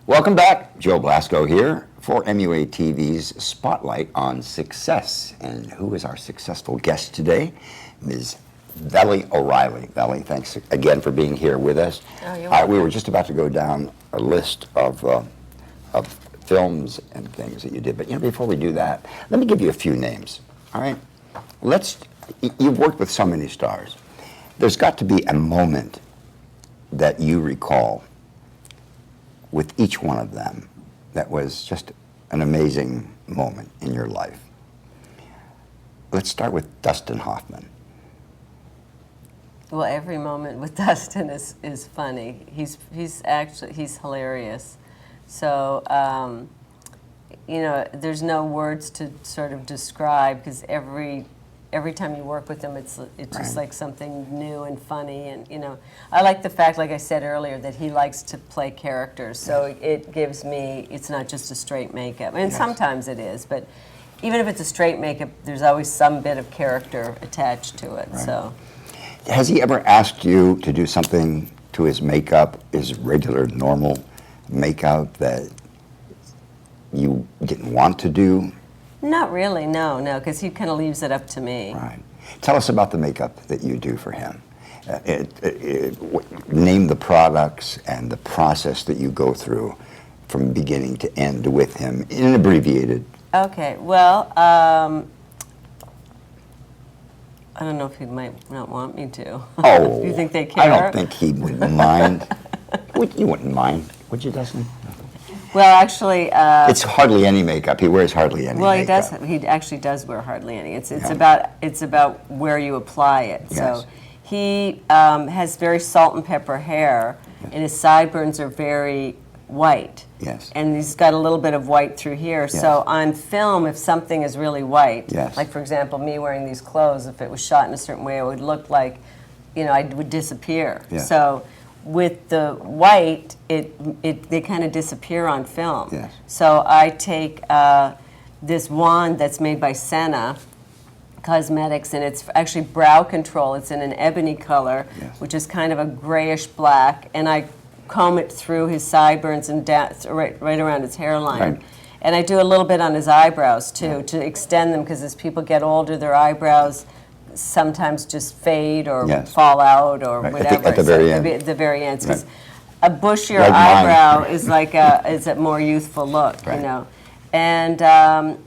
Welcome back. Joe Blasco here for MUA TV's Spotlight on Success. And who is our successful guest today? Ms. Valli Oreilly. Valli, thanks again for being here with us. Oh, you're welcome. We were just about to go down a list of films and things that you did, but before we do that, let me give you a few names. All right, you've worked with so many stars. There's got to be a moment that you recall with each one of them that was just an amazing moment in your life. Let's start with Dustin Hoffman. Well, every moment with Dustin is funny. He's hilarious. So, there's no words to sort of describe, because every time you work with him, it's just like something new and funny. And I like the fact, like I said earlier, that he likes to play characters. So it gives me, it's not just a straight makeup. And sometimes it is, but even if it's a straight makeup, there's always some bit of character attached to it. Right. So, has he ever asked you to do something to his makeup, his regular, normal makeup, that you didn't want to do? Not really, no, because he kind of leaves it up to me. Right. Tell us about the makeup that you do for him. Name the products and the process that you go through from beginning to end with him in an abbreviated. Okay, well, I don't know if he might not want me to. Oh, do you think they care? I don't think he would mind. You wouldn't mind, would you, Dustin? Well, actually, it's hardly any makeup. He wears hardly any. Well, makeup. He actually does wear hardly any. It's about where you apply it. Yes. So he has very salt and pepper hair, and his sideburns are very white. Yes. And he's got a little bit of white through here. Yes. So on film, if something is really white, yes. like for example, me wearing these clothes, if it was shot in a certain way, it would look like, I would disappear. Yes. So with the white, they kind of disappear on film. Yes. So I take this wand that's made by Senna Cosmetics, and it's actually brow control. It's in an ebony color, yes. which is kind of a grayish black, and I comb it through his sideburns and right around his hairline. Right. And I do a little bit on his eyebrows too, to extend them, because as people get older, their eyebrows sometimes just fade or yes. fall out or right. whatever. At the very end. At the very end. Right. A bushier like eyebrow is like a more youthful look, right. And I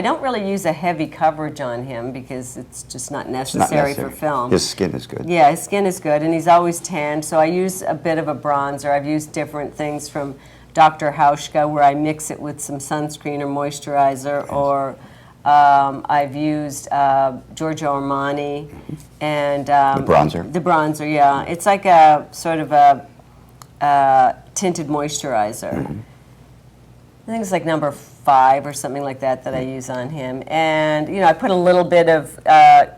don't really use a heavy coverage on him, because it's just not necessary for film. His skin is good. Yeah, his skin is good, and he's always tanned, so I use a bit of a bronzer. I've used different things from Dr. Hauschka, where I mix it with some sunscreen or moisturizer, yes. or I've used Giorgio Armani, and the bronzer. The bronzer, yeah. It's like a sort of a tinted moisturizer. Mm-hmm. I think it's like number 5 or something like that I use on him. And I put a little bit of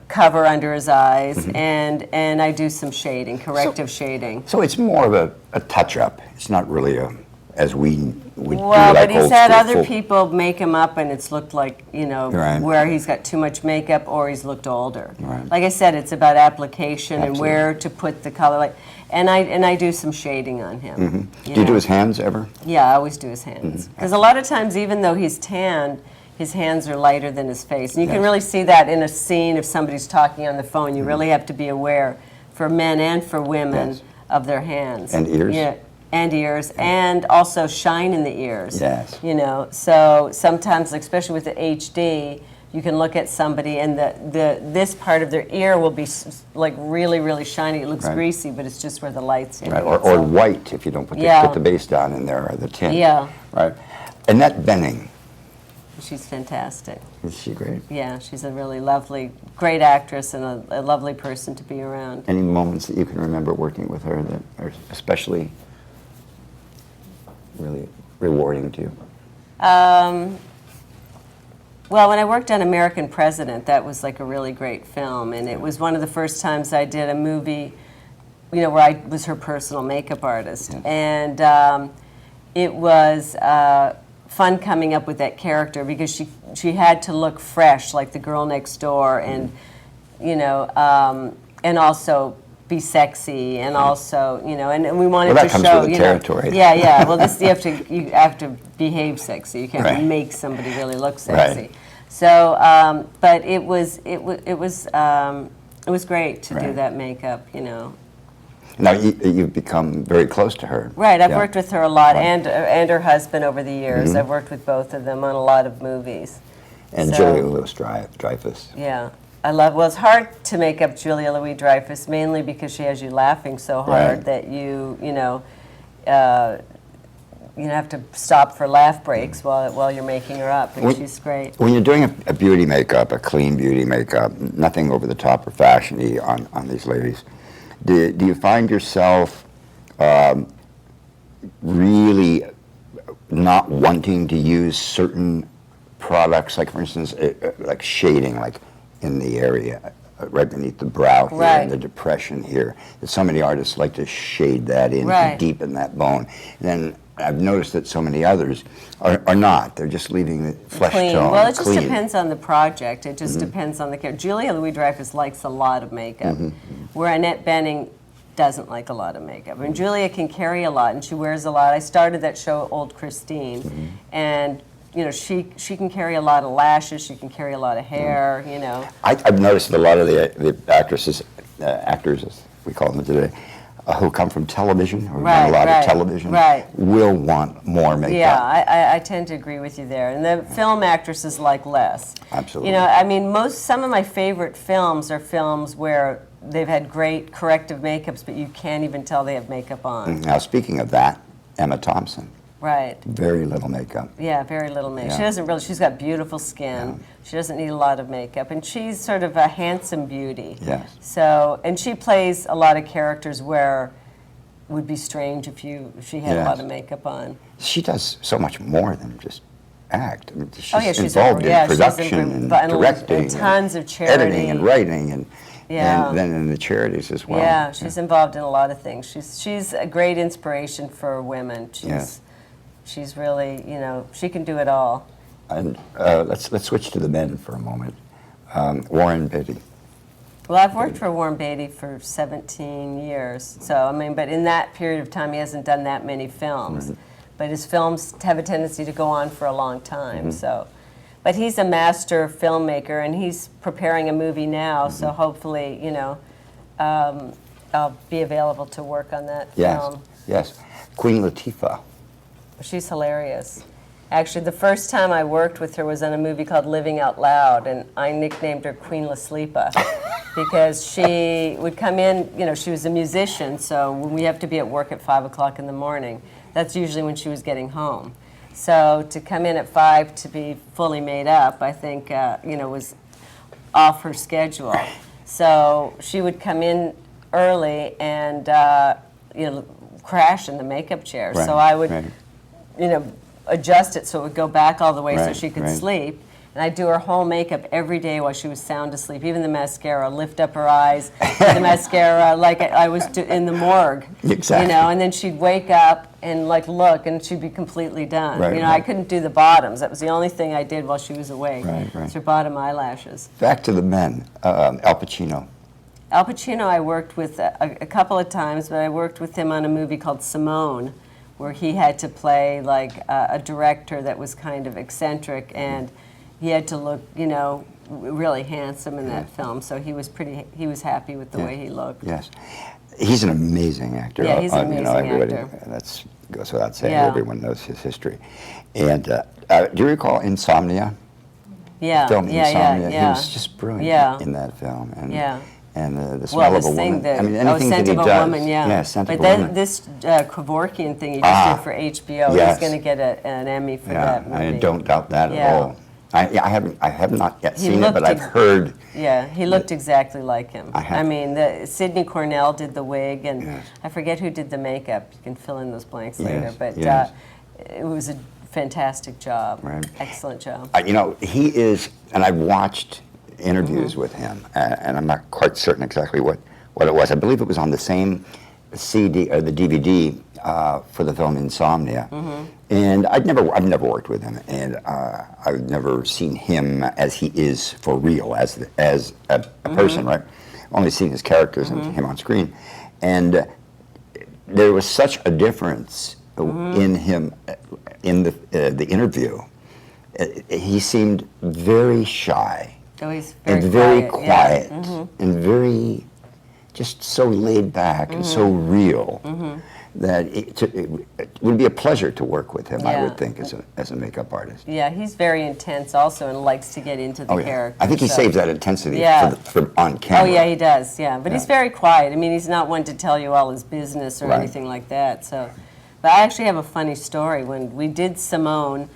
cover under his eyes, mm-hmm. and I do some shading, corrective shading. So it's more of a touch-up. It's not really as we would do. Well, like but he's had other full people make him up, and it's looked like, right. where he's got too much makeup or he's looked older. Right. Like I said, it's about application. Absolutely. And where to put the color. And I do some shading on him. Mm-hmm. Do you do his hands ever? Yeah, I always do his hands. Because a lot of times, even though he's tanned, his hands are lighter than his face. And you can really see that in a scene if somebody's talking on the phone. You really have to be aware, for men and for women, yes. of their hands. And ears? Yeah, and ears, and also shine in the ears. Yes. So sometimes, especially with the HD, you can look at somebody, and this part of their ear will be like really, really shiny. It looks right. greasy, but it's just where the light's in. Right. Or white if you don't put the base down in there, or the tint. Yeah. Right. Annette Bening. She's fantastic. Is she great? Yeah, she's a really lovely, great actress, and a lovely person to be around. Any moments that you can remember working with her that are especially really rewarding to you? Well, when I worked on American President, that was like a really great film, and it was one of the first times I did a movie, where I was her personal makeup artist, yes. and it was fun coming up with that character, because she had to look fresh, like the girl next door, and and also be sexy and also, you know, and we wanted Well, that to comes show, with the you know, territory. yeah. Well, this you have to behave sexy. You can't Right. make somebody really look sexy. Right. So, but it was great to do Right. that makeup, you know. Now, you've become very close to her. Right, I've Yeah. worked with her a lot, Right. and her husband over the years. Mhm. I've worked with both of them on a lot of movies. And So- Julia Louis-Dreyfus. Yeah, well, it's hard to make up Julia Louis-Dreyfus, mainly because she has you laughing so hard Right. that you have to stop for laugh breaks while you're making her up, and she's great. When you're doing a beauty makeup, a clean beauty makeup, nothing over the top or fashiony on these ladies, do you find yourself really not wanting to use certain products, like for instance, like shading, like in the area, right beneath the brow here, Right. and the depression here? That so many artists like to shade that in Right. to deepen that bone. And then I've noticed that so many others are not. They're just leaving the flesh Clean. tone Well, it just clean. depends on the project. It just depends on the character. Julia Louis-Dreyfus likes a lot of makeup, where Annette Bening doesn't like a lot of makeup. I mean, Julia can carry a lot, and she wears a lot. I started that show, Old Christine, and you know, she can carry a lot of lashes. She can carry a lot of hair. You know. I've noticed that a lot of the actors, as we call them today, who come from television or done a lot of television, will want more makeup. Yeah, I tend to agree with you there. And the film actresses like less. Absolutely. You know, I mean, some of my favorite films are films where they've had great corrective makeups, but you can't even tell they have makeup on. Now, speaking of that, Emma Thompson, Right. very little makeup. Yeah, very little makeup. Yeah. She doesn't really, she's got beautiful skin. Yeah. She doesn't need a lot of makeup. And she's sort of a handsome beauty. Yes. So, and she plays a lot of characters where it would be strange if she had a lot of makeup on. She does so much more than just act. I mean, she's She's involved in production and directing, and tons of charity. editing and writing, and Yeah. then in the charities as well. Yeah, she's involved in a lot of things. She's a great inspiration for women. She's really, you know, she can do it all. And let's switch to the men for a moment. Warren Beatty. Well, I've worked for Warren Beatty for 17 years. So, I mean, but in that period of time, he hasn't done that many films. But his films have a tendency to go on for a long time. So, but he's a master filmmaker, and he's preparing a movie now. So hopefully, you know, I'll be available to work on that film. Yes. Queen Latifah. She's hilarious. Actually, the first time I worked with her was on a movie called Living Out Loud, and I nicknamed her Queen Lasleepa because she would come in, you know, she was a musician, so when we have to be at work at 5 o'clock in the morning, that's usually when she was getting home. So to come in at 5 to be fully made up, I think, you know, was off her schedule. So she would come in early and, you know, crash in the makeup chair. Right, So I would, right. you know, adjust it so it would go back all the way so Right, she could right. sleep. And I'd do her whole makeup every day while she was sound asleep, even the mascara, lift up her eyes, the mascara, like I was in the morgue. Exactly. You know, and then she'd wake up and like look, and she'd be completely done. Right, you know, right. I couldn't do the bottoms. That was the only thing I did while she was awake. Right, right. was her bottom eyelashes. Back to the men. Al Pacino. Al Pacino I worked with a couple of times, but I worked with him on a movie called Simone, where he had to play like a director that was kind of eccentric, and he had to look, you know, really handsome in that film. So he was happy with the way he looked. Yes. He's an amazing actor. Yeah, he's an you know, amazing everybody, actor. That goes without saying. Yeah. Everyone knows his history. And do you recall Insomnia? Yeah, Film yeah, Insomnia. yeah. He was just brilliant in that film. And, Yeah. And the smell Well, of a this thing woman. that, I mean, anything Scent that he of a does. Woman, yeah. Yeah, Scent but of a then Woman. this Kevorkian thing he just did for HBO, yes. he's going to get an Emmy for Yeah, that movie. I don't doubt that Yeah. at all. I have not yet He seen it, but looked I've heard. Yeah, he looked exactly like him. I have- mean, Sidney Cornell did the wig, and Yes. I forget who did the makeup. You can fill in those blanks later. Yes, But yes. it was a fantastic job. Right. Excellent job. You know, he is, and I've watched interviews with him, and I'm not quite certain exactly what it was. I believe it was on the same CD or the DVD for the film Insomnia. And I've never worked with him, and I've never seen him as he is for real, as a person, right? only seen his characters and him on screen, and there was such a difference in him in the interview. He seemed very shy and very quiet and very just so laid back and so real that it would be a pleasure to work with him, I would think, as a makeup artist. Yeah, he's very intense also and likes to get into the character. I think he saves that intensity for on camera. Oh, yeah, he does, but he's very quiet. I mean, he's not one to tell you all his business or anything like that. So, but I actually have a funny story. When we did Simone,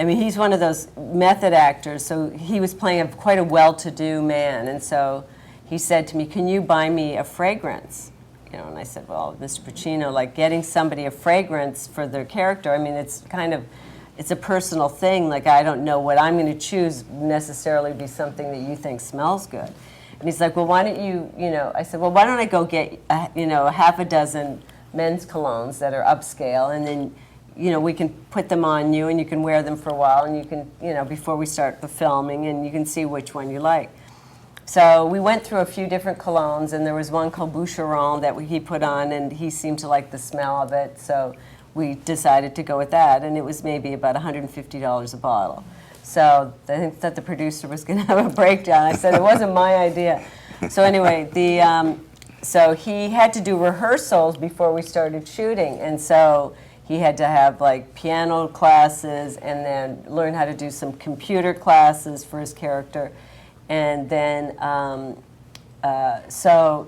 I mean, he's one of those method actors, so he was playing quite a well-to-do man, and so he said to me, "Can you buy me a fragrance?" You know, and I said, "Well, Mr. Pacino, like getting somebody a fragrance for their character, I mean, it's a personal thing. Like, I don't know what I'm going to choose necessarily be something that you think smells good." And he's like, "Well, why don't you know?" I said, "Well, why don't I go get a half a dozen men's colognes that are upscale, and then we can put them on you, and you can wear them for a while, and you can before we start the filming, and you can see which one you like." So we went through a few different colognes, and there was one called Boucheron that he put on, and he seemed to like the smell of it, so we decided to go with that, and it was maybe about $150 a bottle. So I think that the producer was going to have a breakdown. I said it wasn't my idea. So anyway, so he had to do rehearsals before we started shooting, and so he had to have like piano classes and then learn how to do some computer classes for his character. And then, so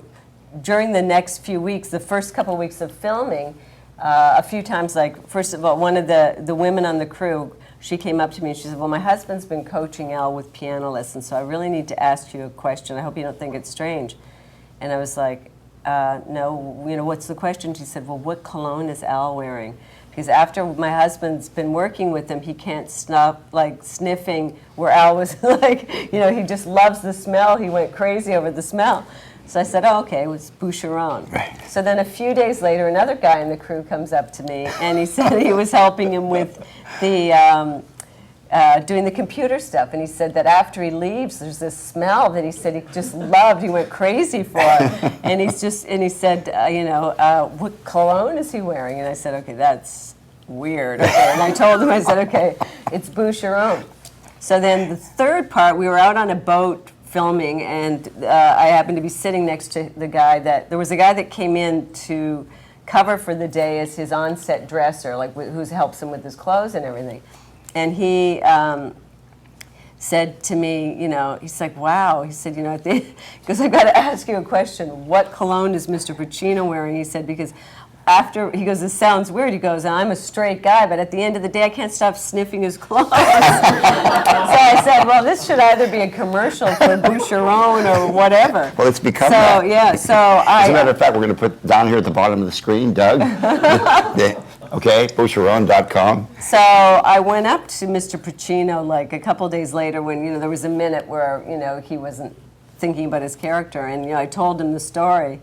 during the next few weeks, the first couple of weeks of filming, a few times, like, first of all, one of the women on the crew, she came up to me and she said, "Well, my husband's been coaching Elle with piano lessons, so I really need to ask you a question. I hope you don't think it's strange." And I was like, "No, what's the question?" She said, "Well, what cologne is Al wearing? Because after my husband's been working with him, he can't stop like sniffing where Al was like, he just loves the smell. He went crazy over the smell." So I said, "Oh, okay, it was Boucheron." Right. So then a few days later, another guy in the crew comes up to me, and he said he was helping him with the doing the computer stuff, and he said that after he leaves, there's this smell that he said he just loved. He went crazy for, and he said, "What cologne is he wearing?" And I said, "Okay, that's weird." Okay. And I told him, I said, "Okay, it's Boucheron." So then the third part, we were out on a boat filming, and I happened to be sitting next to there was a guy that came in to cover for the day as his on-set dresser, like who helps him with his clothes and everything. And he said to me, he's like, "Wow." He said, because I've got to ask you a question. What cologne is Mr. Pacino wearing? He said, because he goes, "This sounds weird." He goes, "I'm a straight guy, but at the end of the day, I can't stop sniffing his clothes." So I said, "Well, this should either be a commercial for Boucheron or whatever." Well, it's become that. Yeah, so As a matter of fact, we're going to put down here at the bottom of the screen, Doug. Okay, Boucheron.com. So I went up to Mr. Pacino like a couple days later when, there was a minute where, he wasn't thinking about his character, and, I told him the story,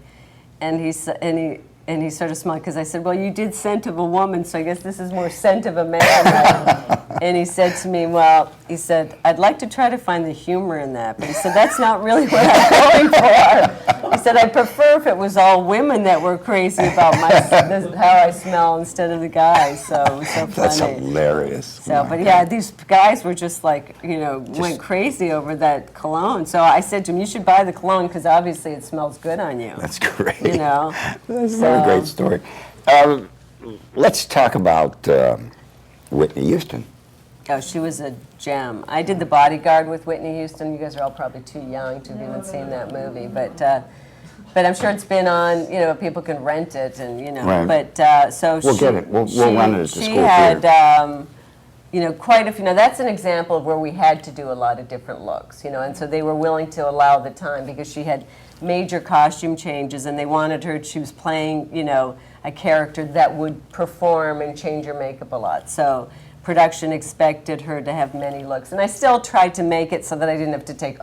and he sort of smiled because I said, "Well, you did Scent of a Woman, so I guess this is more Scent of a Man." Right? And he said to me, he said, "I'd like to try to find the humor in that." But he said, "That's not really what I'm going for." He said, "I'd prefer if it was all women that were crazy about how I smell instead of the guys." So it was so funny. That's hilarious. So, but yeah, these guys were just like, went crazy over that cologne. So I said to him, "You should buy the cologne because obviously it smells good on you." That's great. That's a great story. Let's talk about Whitney Houston. Oh, she was a gem. I did The Bodyguard with Whitney Houston. You guys are all probably too young to have even seen that movie, but I'm sure it's been on. People can rent it, and Right. But so we'll get it. We'll run it at the school She had, quite a few. Now that's an example of where we had to do a lot of different looks, and so they were willing to allow the time because she had major costume changes, and they wanted her. She was playing, a character that would perform and change her makeup a lot. So production expected her to have many looks, and I still tried to make it so that I didn't have to take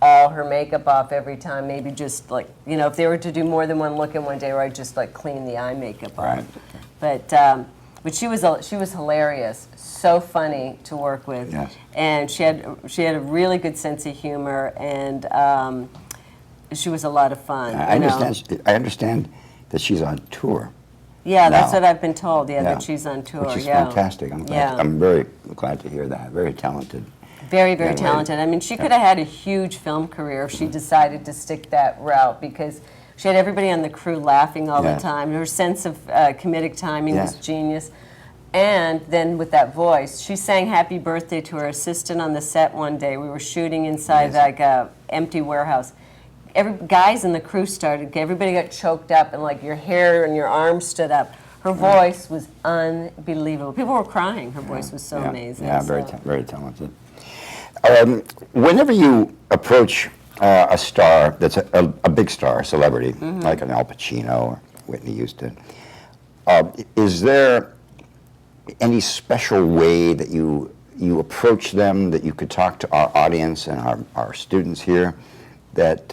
all her makeup off every time. Maybe just like, if they were to do more than one look in one day, or I'd just like clean the eye makeup off. Right. But she was hilarious, so funny to work with, yes. And she had a really good sense of humor, and she was a lot of fun. I you know. understand. I understand that she's on tour. Yeah, that's now. what I've been told. Yeah, Yeah. that she's on tour. Which is yeah. fantastic. I'm glad. Yeah. I'm very glad to hear that. Very talented. Very, very young lady. talented. I mean, she could have had a huge film career if she decided to stick that route, because she had everybody on the crew laughing all Yeah. the time. Her sense of comedic timing was Yes. genius. And then with that voice, she sang Happy Birthday to her assistant on the set one day. We were shooting inside like a empty warehouse. Guys in the crew everybody got choked up, and like your hair and your arms stood up. Her voice was unbelievable. People were crying. Her voice was so amazing. Yeah, so. very talented. Whenever you approach a star that's a big star, a celebrity, like an Al Pacino or Whitney Houston, is there any special way that you approach them, that you could talk to our audience and our students here, that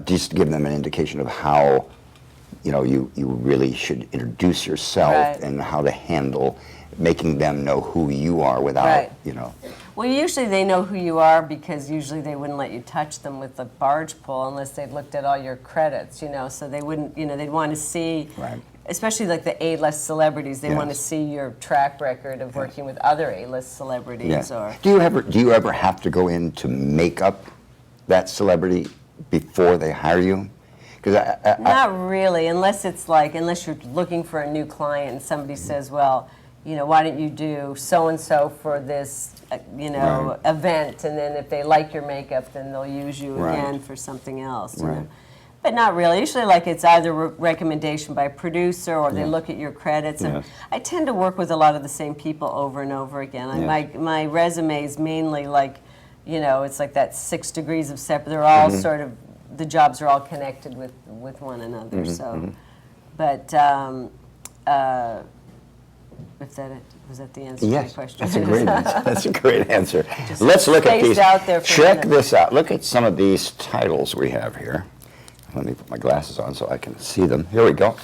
just give them an indication of how you really should introduce yourself Right. and how to handle making them know who you are without, Right. Well, usually they know who you are, because usually they wouldn't let you touch them with a barge pole unless they'd looked at all your credits, so they wouldn't, they'd want to see, Right. especially like the A-list celebrities, they want to Yes. see your track record of working with other A-list celebrities. Yes. Or Do you ever have to go in to make up that celebrity before they hire you? Because Not really, unless you're looking for a new client and somebody says, well, why don't you do so-and-so for this, Right. event, and then if they like your makeup, then they'll use you Right. again for something else. Right. But not really. Usually, it's either recommendation by a producer, or they Yeah. look at your credits. And Yes. I tend to work with a lot of the same people over and over again. Yes. My resume is mainly it's like that 6 degrees of separate. They're all sort of, the jobs are all connected with one another. So, but if that was that the answer to your yes, question? that's a great answer. That's a great answer. Just Let's look at spaced these. out there for a Check minute. this out. Look at some of these titles we have here. Let me put my glasses on so I can see them. Here we go.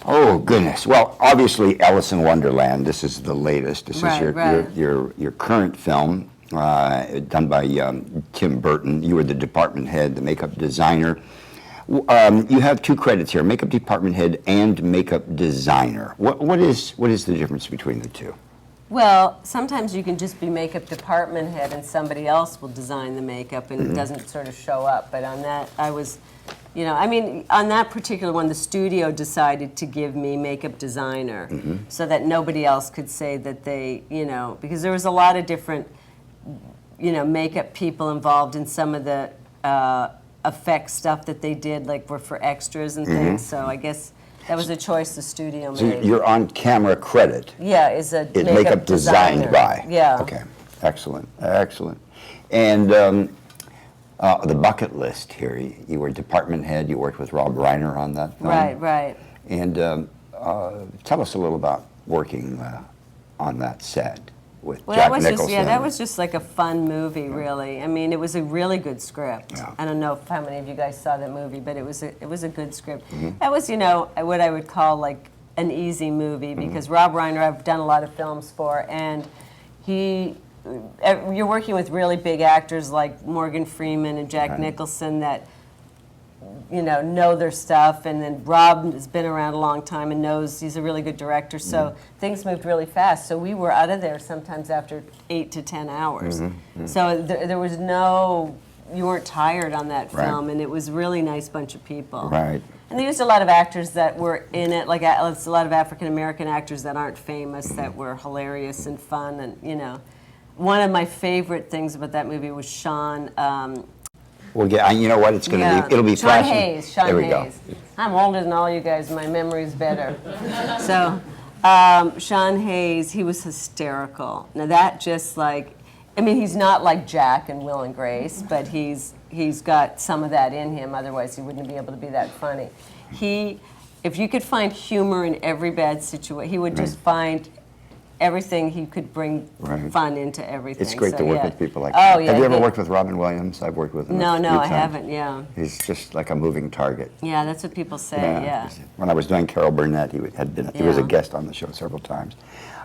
Oh goodness! Well, obviously, Alice in Wonderland. This is the latest. This Right, is right. your current film, done by Tim Burton. You were the department head, the makeup designer. You have 2 credits here: makeup department head and makeup designer. What is the difference between the two? Well, sometimes you can just be makeup department head and somebody else will design the makeup and it doesn't sort of show up. But on that, I was, on that particular one, the studio decided to give me makeup designer so that nobody else could say that they, because there was a lot of different, makeup people involved in some of the effect stuff that they did, were for extras and things. So I guess that was a choice the studio So made. your on-camera credit Yeah, is a is makeup designed designer. by. Yeah. Okay, excellent. And the bucket list here, you were department head, you worked with Rob Reiner on that film. Right. And tell us a little about working on that set with Well, Jack Nicholson. that was just like a fun movie, really. I mean, it was a really good script. Yeah. I don't know how many of you guys saw that movie, but it was a good script. That was, what I would call like an easy movie, because Rob Reiner I've done a lot of films for, and you're working with really big actors like Morgan Freeman and Jack Nicholson that know their stuff, and then Rob has been around a long time and knows he's a really good director, so things moved really fast. So we were out of there sometimes after 8 to 10 hours. So there was you weren't tired on that Right. film, and it was a really nice bunch of people. Right. And they used a lot of actors that were in it, like a lot of African-American actors that aren't famous, that were hilarious and fun, and one of my favorite things about that movie was Sean. Well, yeah, you know what? It's going to be. It'll be Sean flashing. Hayes. Sean there we Hayes. go. I'm older than all you guys. My memory's better. So, Sean Hayes, he was hysterical. Now that just he's not like Jack and Will and Grace, but he's got some of that in him. Otherwise, he wouldn't be able to be that funny. If you could find humor in every bad situation, he would just find everything. He could bring fun into everything. It's great to work with people like that. that. Oh, yeah. Have you ever worked with Robin Williams? I've worked with him. No, a few I times. haven't. Yeah. He's just like a moving target. Yeah, that's what people say. Yeah. When I was doing Carol Burnett, he was a Yeah. guest on the show several times.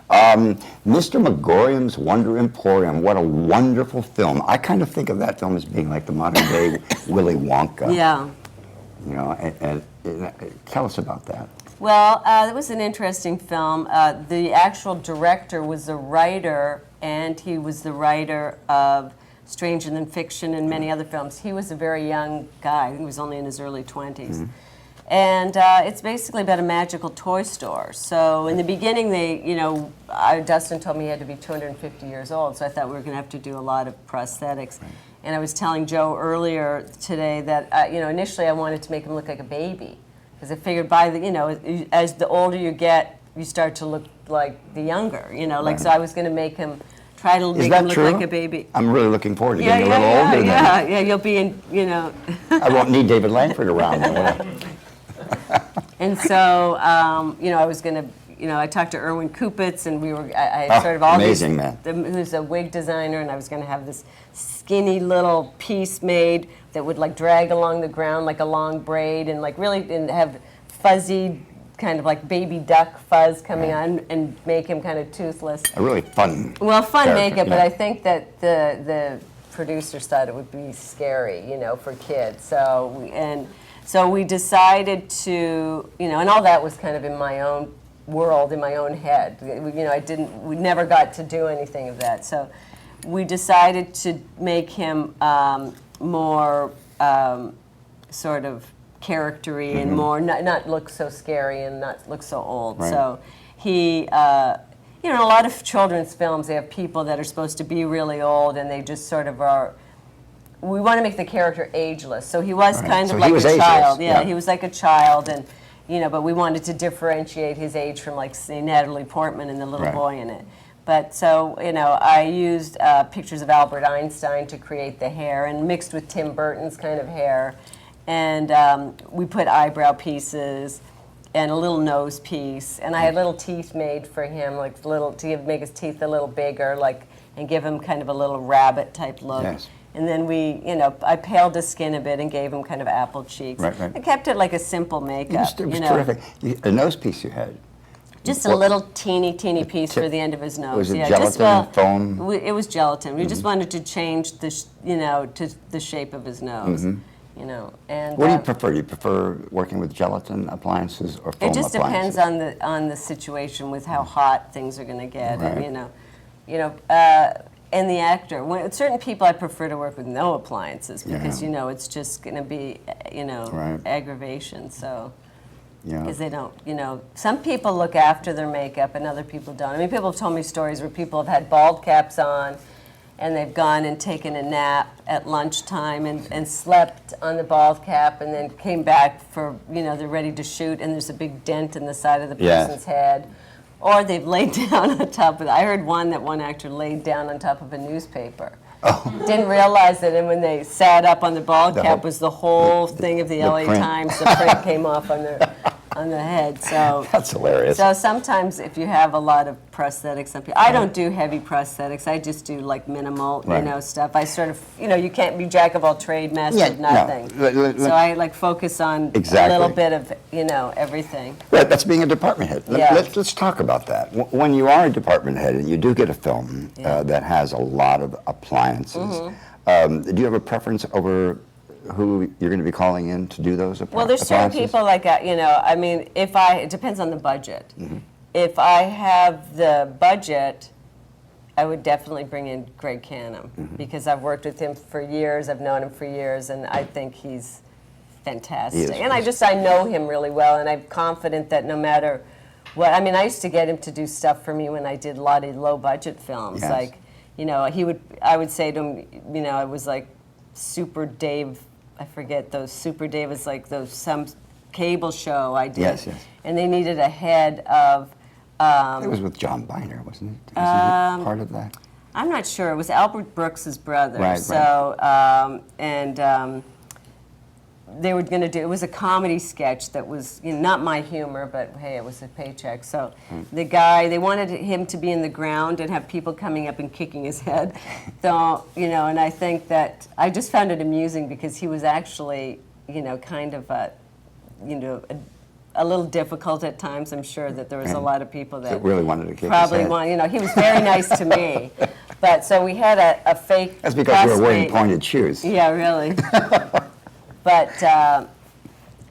Mr. Megorium's Wonder Emporium. What a wonderful film. I kind of think of that film as being like the modern day Willy Wonka. Yeah. You know, and tell us about that. Well, it was an interesting film. The actual director was a writer, and he was the writer of Stranger Than Fiction and many other films. He was a very young guy. He was only in his early 20s. And it's basically about a magical toy store. So in the beginning, Dustin told me he had to be 250 years old, so I thought we were going to have to do a lot of prosthetics. Right. And I was telling Joe earlier today that, initially I wanted to make him look like a baby, because I figured as the older you get, you start to look like the younger, Right. So I was going to make him, try to make him look like a baby. I'm really looking forward to getting a little older then. Yeah, you'll be in, I won't need David Langford around then. And so, I was going to, I talked to Erwin Kupitz, and I had sort of all amazing man. Who's a wig designer, and I was going to have this skinny little piece made that would like drag along the ground like a long braid, and like really and have fuzzy kind of like baby duck fuzz coming on, and make him kind of toothless. A really fun. Well, fun character, makeup, yeah. But I think that the producers thought it would be scary, for kids. So we decided to, and all that was kind of in my own world, in my own head. We never got to do anything of that. So we decided to make him more sort of charactery and more, not look so scary and not look so old. Right. So he, in a lot of children's films, they have people that are supposed to be really old, and they just sort of are. We want to make the character ageless, so he was kind of like a child. Yeah, he was like a child, and but we wanted to differentiate his age from, like, say, Natalie Portman and the little boy in it. But so I used pictures of Albert Einstein to create the hair, and mixed with Tim Burton's kind of hair, and we put eyebrow pieces and a little nose piece, and I had little teeth made for him, like make his teeth a little bigger, and give him kind of a little rabbit type look. Yes. And then I paled his skin a bit and gave him kind of apple cheeks. Right. I kept it like a simple makeup. It was terrific. A nose piece you had. Just a little teeny piece for the end of his nose. Was it gelatin, foam? It was gelatin. We just wanted to change the, to the shape of his nose. And what do you prefer? Do you prefer working with gelatin appliances or foam it just appliances? depends on the situation with how hot things are going to get. Right. And and the actor. Certain people I prefer to work with no appliances because it's just going to be aggravation. So because they don't some people look after their makeup and other people don't. I mean, people have told me stories where people have had bald caps on, and they've gone and taken a nap at lunchtime and slept on the bald cap, and then came back for they're ready to shoot, and there's a big dent in the side of the person's head. Or they've laid down on top of. I heard one actor laid down on top of a newspaper. Oh. Didn't realize that, and when they sat up on the bald cap, was the whole thing of the LA print. Times. The print came off on the head. So that's hilarious. So sometimes, if you have a lot of prosthetics, I don't do heavy prosthetics. I just do like minimal, stuff. I sort of, you can't be jack of all trade, master of nothing. No. So I focus on a little bit of, everything. Right, that's being a department head. Let's talk about that. When you are a department head and you do get a film that has a lot of appliances, do you have a preference over who you're going to be calling in to do those appliances? Well, there's certain people it depends on the budget. If I have the budget, I would definitely bring in Greg Cannom because I've worked with him for years, I've known him for years, and I think he's fantastic. And I know him really well, and I'm confident that no matter what, I used to get him to do stuff for me when I did a lot of low budget films. Yes. I would say to him, it was like Super Dave, I forget those Super Dave is like some cable show I did. Yes. And they needed a head of. It was with John Biner, wasn't it? Wasn't it part of that? I'm not sure. It was Albert Brooks's brother. Right. So they were going to do. It was a comedy sketch that was not my humor, but hey, it was a paycheck. So they wanted him to be in the ground and have people coming up and kicking his head. So and I think that I just found it amusing because he was actually kind of a a little difficult at times. I'm sure that there was a lot of people that really wanted to kick his probably head. want. You know, he was very nice to me, but so we had a fake. That's because you were wearing classmate. pointed shoes. Yeah, really. But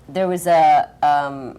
there was a.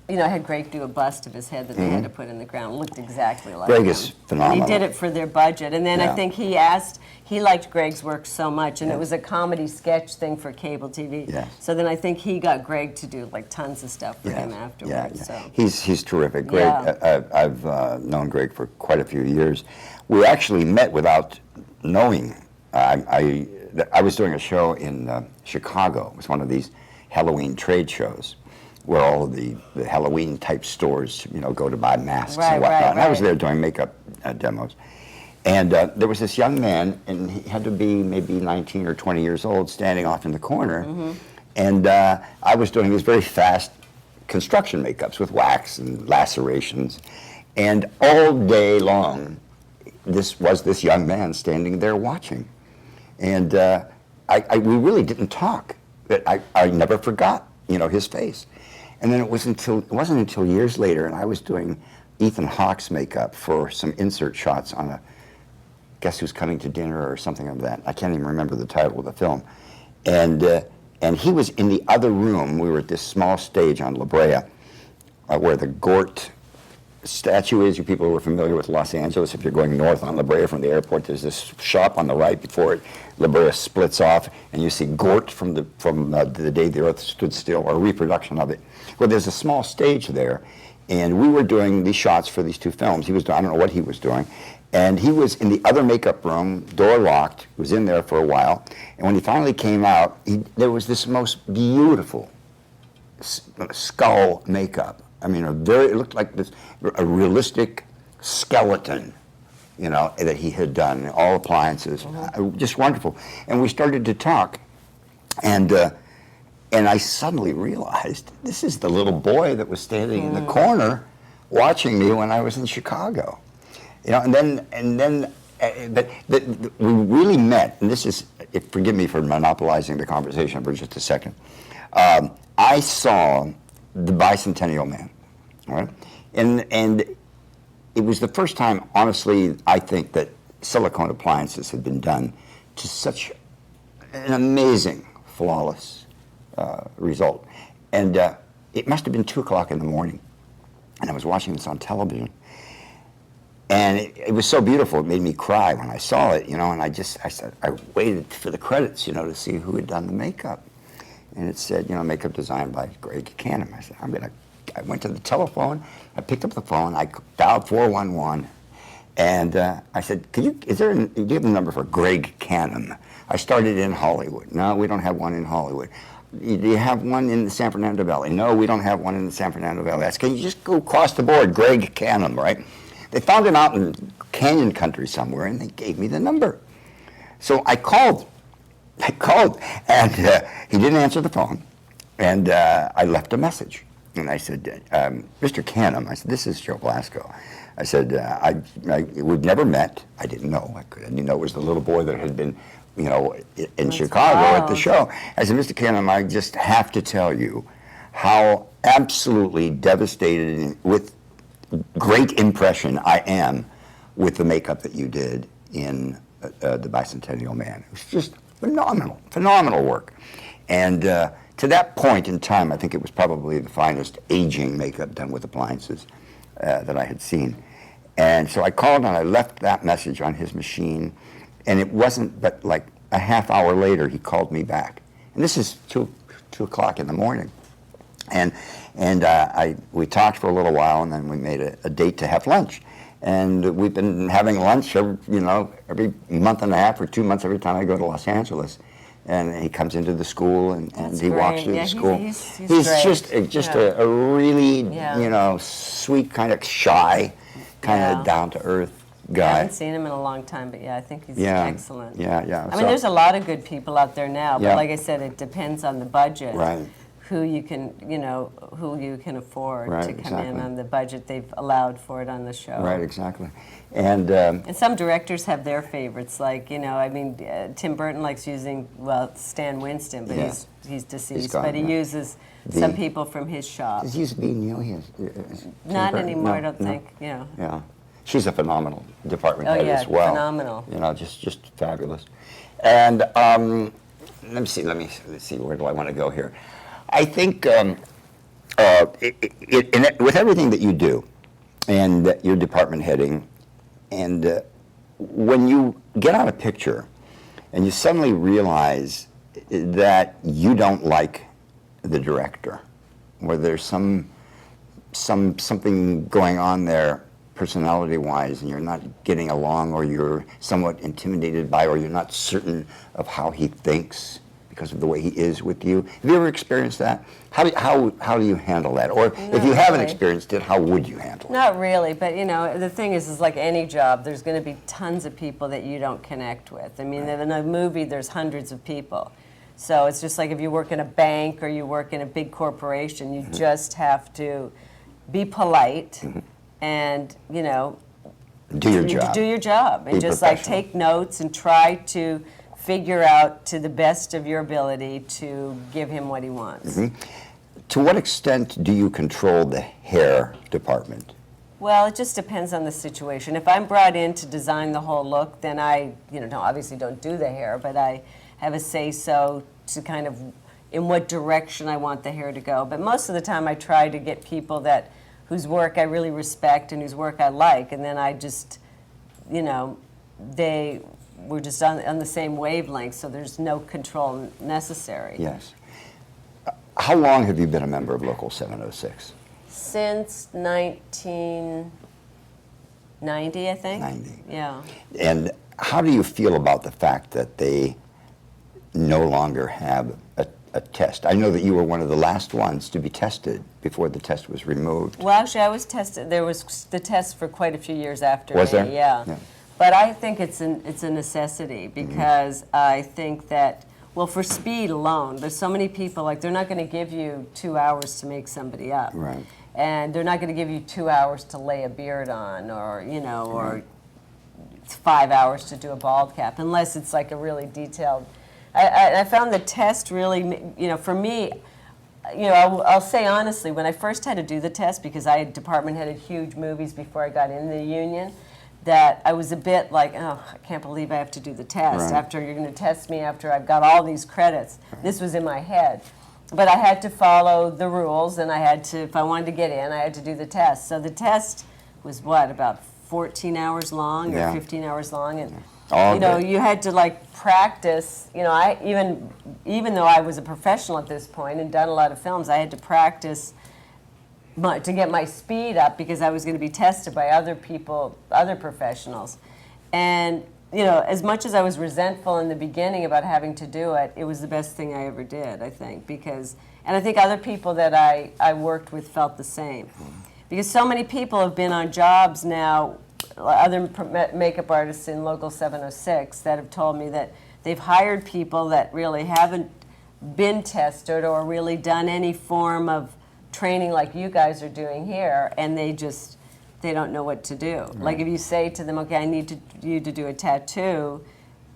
You know, I had Greg do a bust of his head that they had to put in the ground. It looked exactly like Greg him. is phenomenal. And he did it for their budget. And then Yeah. I think he liked Greg's work so much, and it was a comedy sketch thing for cable TV. Yes. So then I think he got Greg to do like tons of stuff for him afterwards. Yeah. So. He's terrific. Greg, Yeah. I've known Greg for quite a few years. We actually met without knowing. I was doing a show in Chicago. It was one of these Halloween trade shows where all of the Halloween type stores, you know, go to buy masks and whatnot. And I was there doing makeup demos. And there was this young man, and he had to be maybe 19 or 20 years old, standing off in the corner. And I was doing these very fast construction makeups with wax and lacerations. And all day long, this young man standing there watching. And we really didn't talk. But I never forgot, you know, his face. And then it wasn't until years later, and I was doing Ethan Hawke's makeup for some insert shots on a Guess Who's Coming to Dinner or something of that. I can't even remember the title of the film. And he was in the other room. We were at this small stage on La Brea where the Gort statue is. You people who are familiar with Los Angeles, if you're going north on La Brea from the airport, there's this shop on the right before it. La Brea splits off, and you see Gort from the day the Earth stood still, or a reproduction of it. Well, there's a small stage there, and we were doing these shots for these two films. He was doing, I don't know what he was doing, and he was in the other makeup room, door locked, was in there for a while, and when he finally came out, there was this most beautiful skull makeup. I mean, it looked like a realistic skeleton, you know, that he had done, all appliances, just wonderful. And we started to talk, and I suddenly realized this is the little boy that was standing in the corner watching me when I was in Chicago, you know. But we really met, and this is, forgive me for monopolizing the conversation for just a second. I saw the Bicentennial Man, right? And it was the first time, honestly, I think that silicone appliances had been done to such an amazing, flawless result. And it must have been 2 o'clock in the morning, and I was watching this on television. And it was so beautiful, it made me cry when I saw it, you know, and I waited for the credits, you know, to see who had done the makeup. And it said, you know, makeup designed by Greg Cannom. I said, I went to the telephone, I picked up the phone, I dialed 411, and I said, do you have a number for Greg Cannom? I started in Hollywood. No, we don't have one in Hollywood. Do you have one in the San Fernando Valley? No, we don't have one in the San Fernando Valley. I said, can you just go across the board, Greg Cannom, right? They found him out in Canyon Country somewhere, and they gave me the number. So I called, and he didn't answer the phone, and I left a message. And I said, Mr. Cannom, I said, this is Joe Blasco. I said, we've never met. I didn't know. I didn't know it was the little boy that had been, you know, in That's Chicago wild. at the show. I said, Mr. Cannom, I just have to tell you how absolutely devastated and with great impression I am with the makeup that you did in the Bicentennial Man. It was just phenomenal work. And to that point in time, I think it was probably the finest aging makeup done with appliances that I had seen. And so I called and I left that message on his machine, and it wasn't but like a half hour later he called me back. And this is 2 o'clock in the morning. And we talked for a little while, and then we made a date to have lunch. And we've been having lunch every month and a half or 2 months every time I go to Los Angeles. And he comes into the school, and he walks through the school. He's just great. a really, sweet, kind of shy, kind of down-to-earth guy. I haven't seen him in a long time, but I think he's excellent. Yeah. I mean, there's a lot of good people out there now, but Yeah. like I said, it depends on the budget. Right. who you can, who you can afford Right, to come in exactly. on the budget they've allowed for it on the show. Right, exactly. And And some directors have their favorites, like, Tim Burton likes using, Stan Winston, but Yeah. he's deceased, gone, but he yeah. uses The- some people from his shop. does he used to be Neil? Not anymore, I don't think, Yeah. She's a phenomenal department Oh, head yeah, as well. phenomenal. Just fabulous. And let me see, where do I want to go here? I think with everything that you do and your department heading, and when you get on a picture and you suddenly realize that you don't like the director, or there's something going on there personality-wise, and you're not getting along, or you're somewhat intimidated by, or you're not certain of how he thinks because of the way he is with you. Have you ever experienced that? How do you handle that? Or if you haven't really. experienced it, how would you handle it? Not really, but the thing is like any job, there's going to be tons of people that you don't connect with. I mean, in a movie, there's hundreds of people. So it's just like if you work in a bank or you work in a big corporation, you just have to be polite and, Do your job. do your job and Be just like professional. take notes and try to figure out to the best of your ability to give him what he wants. To what extent do you control the hair department? Well, it just depends on the situation. If I'm brought in to design the whole look, then I, obviously don't do the hair, but I have a say-so to kind of in what direction I want the hair to go. But most of the time I try to get people whose work I really respect and whose work I like, and then I just, we're just on the same wavelength, so there's no control necessary. Yes. How long have you been a member of Local 706? Since 1990, I think. 90. Yeah. And how do you feel about the fact that they no longer have a test? I know that you were one of the last ones to be tested before the test was removed. Well, actually, I was tested. There was the test for quite a few years after Was me. there? Yeah. Yeah. But I think it's a necessity because I think that, well, for speed alone, there's so many people, like they're not going to give you 2 hours to make somebody up. Right. And they're not going to give you 2 hours to lay a beard on or, or 5 hours to do a bald cap, unless it's like a really detailed. I found the test really, for me, I'll say honestly, when I first had to do the test, because I had department headed huge movies before I got in the union, that I was a bit like, oh, I can't believe I have to do the test. Right. After you're going to test me after I've got all these credits. Right. This was in my head. But I had to follow the rules, and I had to, if I wanted to get in, I had to do the test. So the test was about 14 hours long or 15 hours long, and you had to like practice. I even though I was a professional at this point and done a lot of films, I had to practice to get my speed up because I was going to be tested by other people, other professionals, and as much as I was resentful in the beginning about having to do it, it was the best thing I ever did, I think, and I think other people that I worked with felt the same. Because so many people have been on jobs now, other makeup artists in Local 706 that have told me that they've hired people that really haven't been tested or really done any form of training like you guys are doing here, and they don't know what to do. Right. Like if you say to them, okay, I need you to do a tattoo,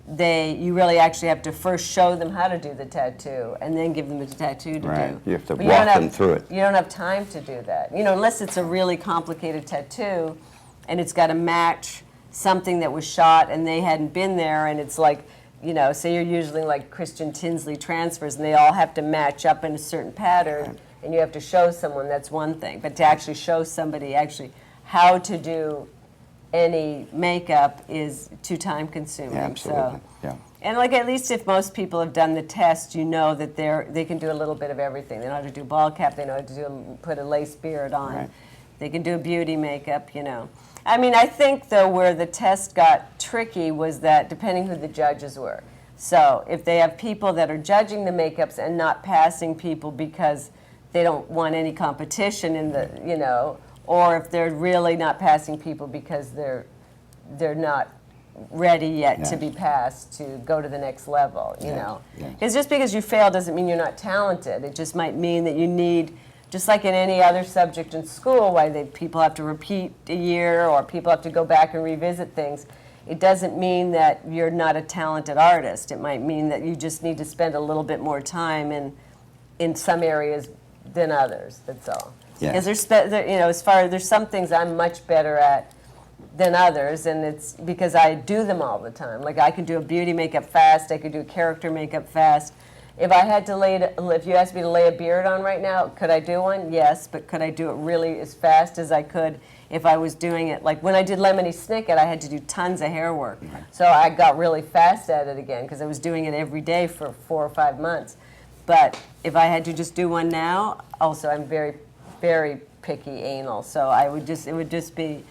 you really actually have to first show them how to do the tattoo and then give them the tattoo to do. You have to walk them through it. You don't have time to do that. Unless it's a really complicated tattoo and it's got to match something that was shot and they hadn't been there, and it's like, say you're using like Christian Tinsley transfers and they all have to match up in a certain pattern, and you have to show someone, that's one thing. But to actually show somebody how to do any makeup is too time consuming. Yeah, absolutely. So. And at least if most people have done the test, that they can do a little bit of everything. They know how to do bald cap, they know how to put a lace beard on. Right. They can do beauty makeup, I mean, I think though where the test got tricky was that depending who the judges were. So if they have people that are judging the makeups and not passing people because they don't want any competition in the, or if they're really not passing people because they're not ready yet Yes. to be passed to go to the next level, you Yes, know. yes. Because just because you fail doesn't mean you're not talented. It just might mean that you need, just like in any other subject in school, why people have to repeat a year or people have to go back and revisit things, it doesn't mean that you're not a talented artist. It might mean that you just need to spend a little bit more time in some areas than others, that's all. Yes. Because you know, there's some things I'm much better at than others, and it's because I do them all the time. Like I could do a beauty makeup fast, I could do a character makeup fast. If I had to if you asked me to lay a beard on right now, could I do one? Yes, but could I do it really as fast as I could if I was doing it? Like when I did Lemony Snicket, I had to do tons of hair work. So I got really fast at it again because I was doing it every day for 4 or 5 months. But if I had to just do one now, also I'm very, very picky anal, so it would just be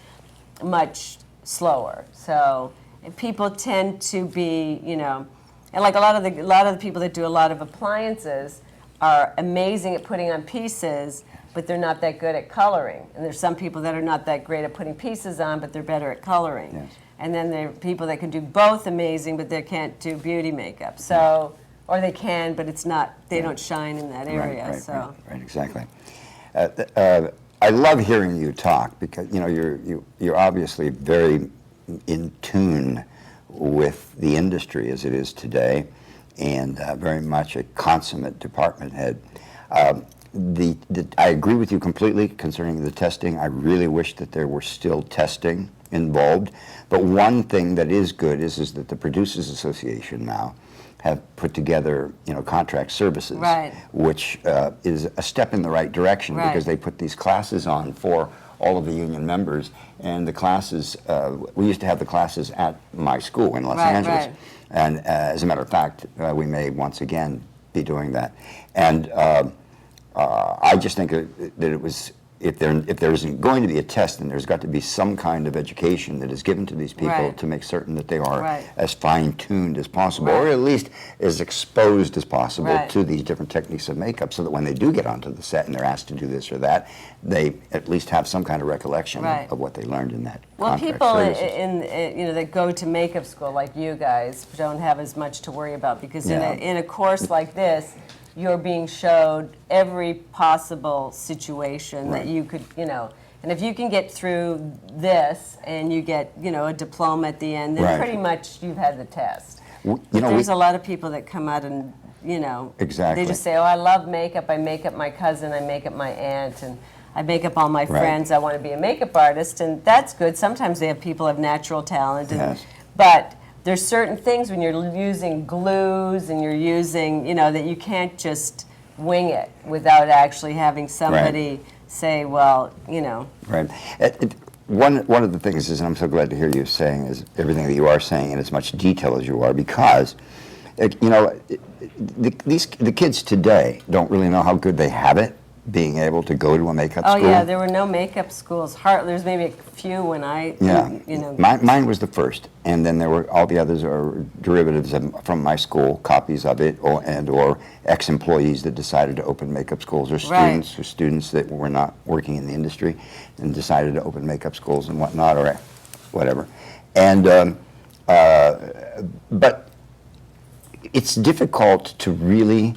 much slower. So people tend to be, you know, and like a lot of the people that do a lot of appliances are amazing at putting on pieces, but they're not that good at coloring. And there's some people that are not that great at putting pieces on, but they're better at coloring. Yes. And then there are people that can do both amazing, but they can't do beauty makeup. So, or they can, but it's not, they don't shine in that area. Right, exactly. I love hearing you talk because you know you're obviously very in tune with the industry as it is today, and very much a consummate department head. I agree with you completely concerning the testing. I really wish that there were still testing involved. But one thing that is good is that the Producers Association now have put together, you know, contract services, Right. which is a step in the right direction Right. because they put these classes on for all of the union members. And the classes, we used to have the classes at my school in Los Angeles. Right. And as a matter of fact, we may once again be doing that. And I just think that it was, if there isn't going to be a test, then there's got to be some kind of education that is given to these people Right. to make certain that they are Right. as fine-tuned as possible, Right. or at least as exposed as possible Right. to these different techniques of makeup, so that when they do get onto the set and they're asked to do this or that, they at least have some kind of recollection Right. of what they learned in that Well, contract people services. you know, that go to makeup school like you guys don't have as much to worry about because Yeah. in a course like this, you're being showed every possible situation Right. that you could, you know, and if you can get through this and you get, you know, a diploma at the end, then Right. pretty much you've had the test. You But know, there's a lot of people that come out and, you know, Exactly. they just say, oh, I love makeup. I make up my cousin. I make up my aunt. And I make up all my friends. I want to be a makeup artist. And that's good. Sometimes they have people have natural talent. And, Yes. But there's certain things when you're using glues and you're using, you know, that you can't just wing it without actually having somebody say, well, you know. Right. One of the things is, and I'm so glad to hear you saying, is everything that you are saying in as much detail as you are, because, you know, the kids today don't really know how good they have it being able to go to a makeup Oh, school. yeah, there were no makeup schools. There's maybe a few when I, Yeah, you know. mine was the first, and then there were all the others are derivatives from my school, copies of it, or ex-employees that decided to open makeup schools, or students that were not working in the industry and decided to open makeup schools and whatnot, or whatever. And but it's difficult to really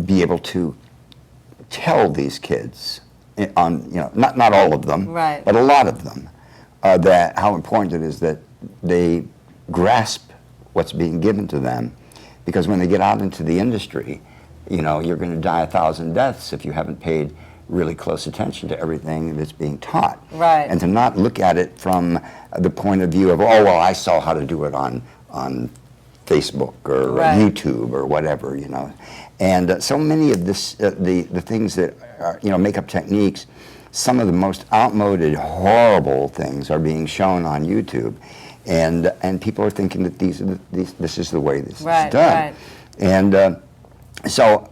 be able to tell these kids, on, you know, not all of them, Right. but a lot of them, that how important it is that they grasp what's being given to them, because when they get out into the industry, you know, you're going to die 1,000 deaths if you haven't paid really close attention to everything that's being taught. Right. And to not look at it from the point of view of, oh, well, I saw how to do it on Facebook or Right. YouTube or whatever, you know. And so many of this, the things that are, you know, makeup techniques, some of the most outmoded, horrible things are being shown on YouTube, and people are thinking that this is the way this is done. Right. And so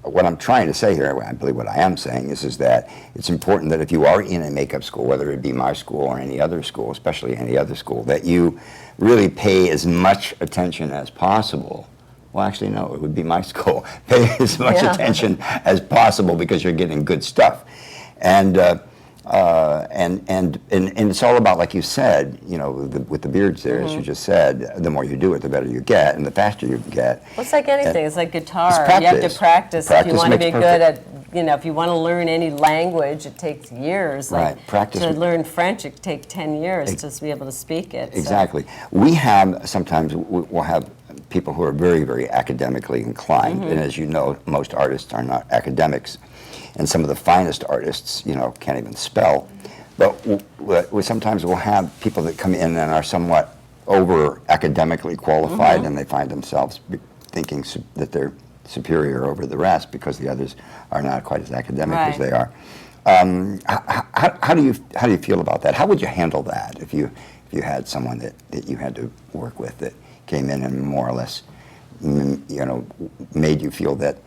what I'm trying to say here, I believe what I am saying is that it's important that if you are in a makeup school, whether it be my school or any other school, especially any other school, that you really pay as much attention as possible. Well, actually, no, it would be my school. Pay as much attention as possible because you're getting good stuff. And And it's all about, like you said, you know, with the beards there, as you just said, the more you do it, the better you get, and the faster you get. Well, it's like anything. It's like guitar. It's You have to practice. practice if you want to makes be good at, you know, if you want to learn any language, it takes years. Like Right. Practice. to learn French, it takes 10 years to be able to speak it. so. Exactly. We have, sometimes we'll have people who are very, very academically inclined, and as you know, most artists are not academics, and some of the finest artists, you know, can't even spell. But we sometimes will have people that come in and are somewhat over academically qualified, and they find themselves thinking that they're superior over the rest because the others are not quite as academic as they are. How do you feel about that? How would you handle that if you had someone that you had to work with that came in and more or less, you know, made you feel that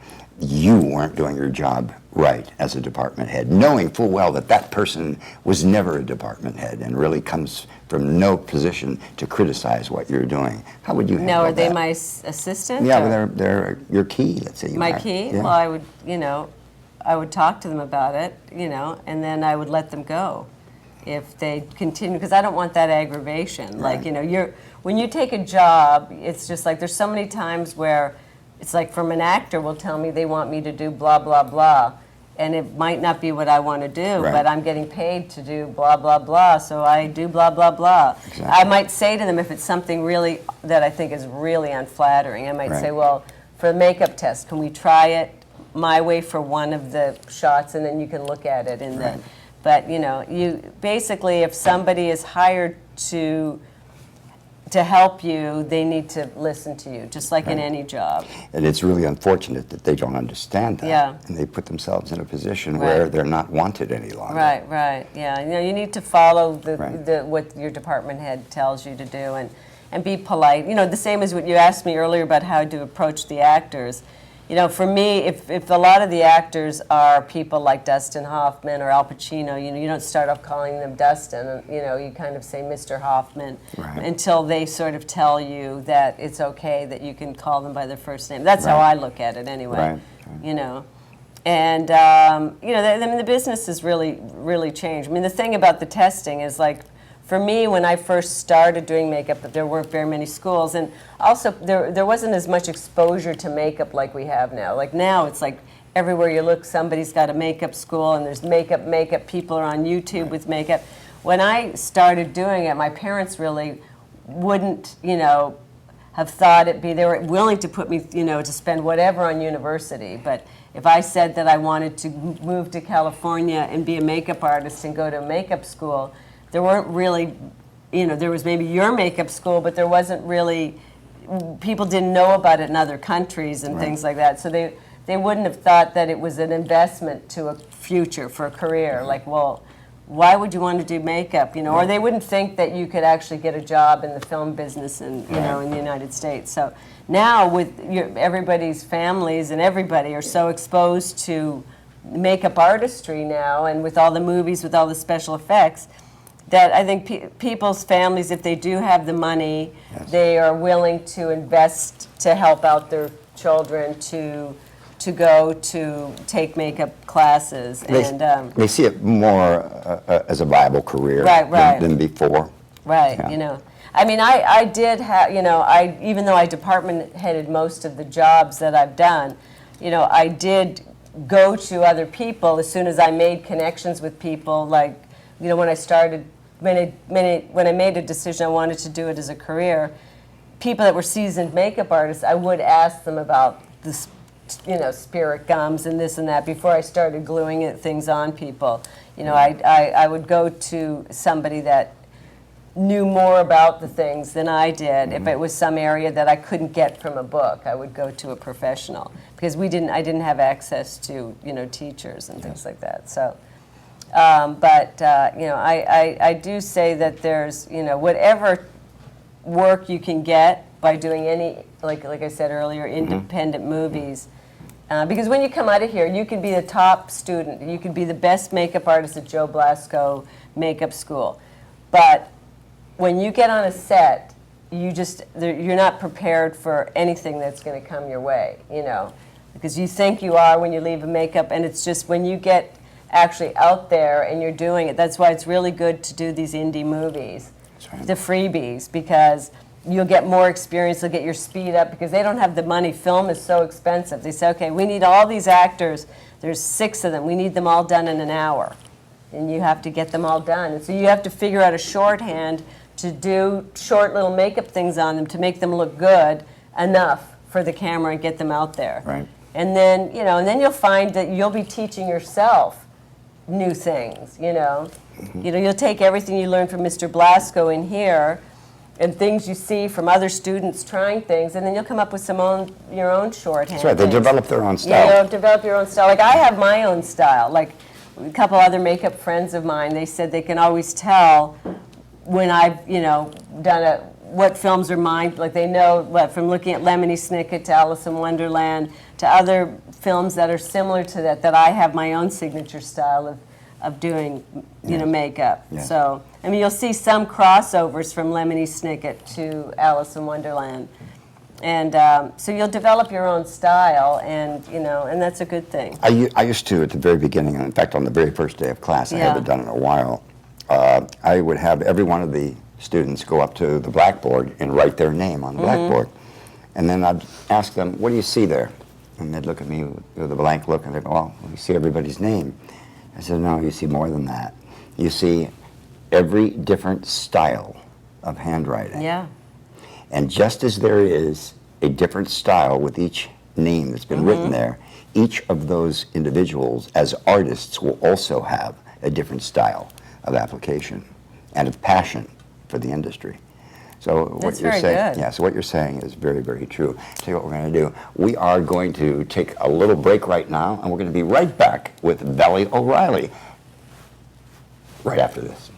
you weren't doing your job right as a department head, knowing full well that that person was never a department head and really comes from no position to criticize what you're doing? How would you handle that? Now, are they my assistant? Yeah, or? well, they're your key, let's say. My key? Yeah. Well, I would, you know, I would talk to them about it, you know, and then I would let them go if they continue, because I don't want that aggravation. Right. Like, you know, when you take a job, it's just like there's so many times where it's like from an actor will tell me they want me to do blah, blah, blah, and it might not be what I want to do, Right. but I'm getting paid to do blah, blah, blah, so I do blah, blah, blah. Exactly. I might say to them if it's something really that I think is really unflattering, I might Right. say, well, for the makeup test, can we try it my way for one of the shots, and then you can look at it in Right. the. But you know, you basically, if somebody is hired to help you, they need to listen to you, just like in any job. And it's really unfortunate that they don't understand that. Yeah. And they put themselves in a position Right. where they're not wanted any longer. Right, right, yeah. You know, you need to follow Right. what your department head tells you to do, and be polite. You know, the same as what you asked me earlier about how to approach the actors. You know, for me, if a lot of the actors are people like Dustin Hoffman or Al Pacino, you know, you don't start off calling them Dustin. You know, you kind of say Mr. Hoffman Right. until they sort of tell you that it's okay that you can call them by their first name. That's how Right. I look at it, anyway. Right. You know, and you know, I mean, the business has really changed. I mean, the thing about the testing is like. For me, when I first started doing makeup, there weren't very many schools, and also there wasn't as much exposure to makeup like we have now. Like now, it's like everywhere you look, somebody's got a makeup school, and there's makeup. People are on YouTube with makeup. When I started doing it, my parents really wouldn't, you know, have thought they were willing to put me, you know, to spend whatever on university. But if I said that I wanted to move to California and be a makeup artist and go to a makeup school, there weren't really, you know, there was maybe your makeup school, but there wasn't really, people didn't know about it in other countries and things like that. So they wouldn't have thought that it was an investment to a future for a career. Like, well, why would you want to do makeup, you know? Or they wouldn't think that you could actually get a job in the film business in, you know, in the United States. So now with everybody's families and everybody are so exposed to makeup artistry now, and with all the movies, with all the special effects, that I think people's families, if they do have the money, they are willing to invest to help out their children to go to take makeup classes. They see it more as a viable career than before. Right, Yeah. you know. I mean, I did have, you know, even though I department headed most of the jobs that I've done, you know, I did go to other people as soon as I made connections with people. Like, you know, when I started, when I made a decision I wanted to do it as a career, people that were seasoned makeup artists, I would ask them about this, you know, spirit gums and this and that before I started gluing things on people. You know, I would go to somebody that knew more about the things than I did. If it was some area that I couldn't get from a book, I would go to a professional, because I didn't have access to, you know, teachers and things like that. So, you know, I do say that there's, you know, whatever work you can get by doing any, like I said earlier, independent movies. Because when you come out of here, you could be the top student. You could be the best makeup artist at Joe Blasco Makeup School. But when you get on a set, you're not prepared for anything that's going to come your way, you know. Because you think you are when you leave a makeup, and it's just when you get actually out there and you're doing it. That's why it's really good to do these indie movies, right. the freebies, because you'll get more experience, you'll get your speed up, because they don't have the money. Film is so expensive. They say, okay, we need all these actors. There's 6 of them. We need them all done in an hour. And you have to get them all done. And so you have to figure out a shorthand to do short little makeup things on them to make them look good enough for the camera and get them out there. Right. And then, and then you'll find that you'll be teaching yourself new things, Mm-hmm. You'll take everything you learned from Mr. Blasco in here and things you see from other students trying things, and then you'll come up with your own shorthand. That's right. They things. develop their own style. Yeah, you'll develop your own style. Like I have my own style. Like a couple other makeup friends of mine, they said they can always tell when I've, done what films are mine. Like they know from looking at Lemony Snicket to Alice in Wonderland to other films that are similar to that I have my own signature style of doing, makeup. Yeah. So, you'll see some crossovers from Lemony Snicket to Alice in Wonderland. And so you'll develop your own style, and that's a good thing. I used to, at the very beginning, in fact, on the very first day of class, I haven't done it in a while, I would have every one of the students go up to the blackboard and write their name on the blackboard. And then I'd ask them, what do you see there? And they'd look at me with a blank look, and they'd go, well, you see everybody's name. I said, no, you see more than that. You see every different style of handwriting. Yeah. And just as there is a different style with each name that's been written there, each of those individuals as artists will also have a different style of application and of passion for the industry. So what That's you're very saying, good. yeah. So what you're saying is very, very true. Tell you what we're going to do. We are going to take a little break right now, and we're going to be right back with Valli Oreilly right after this.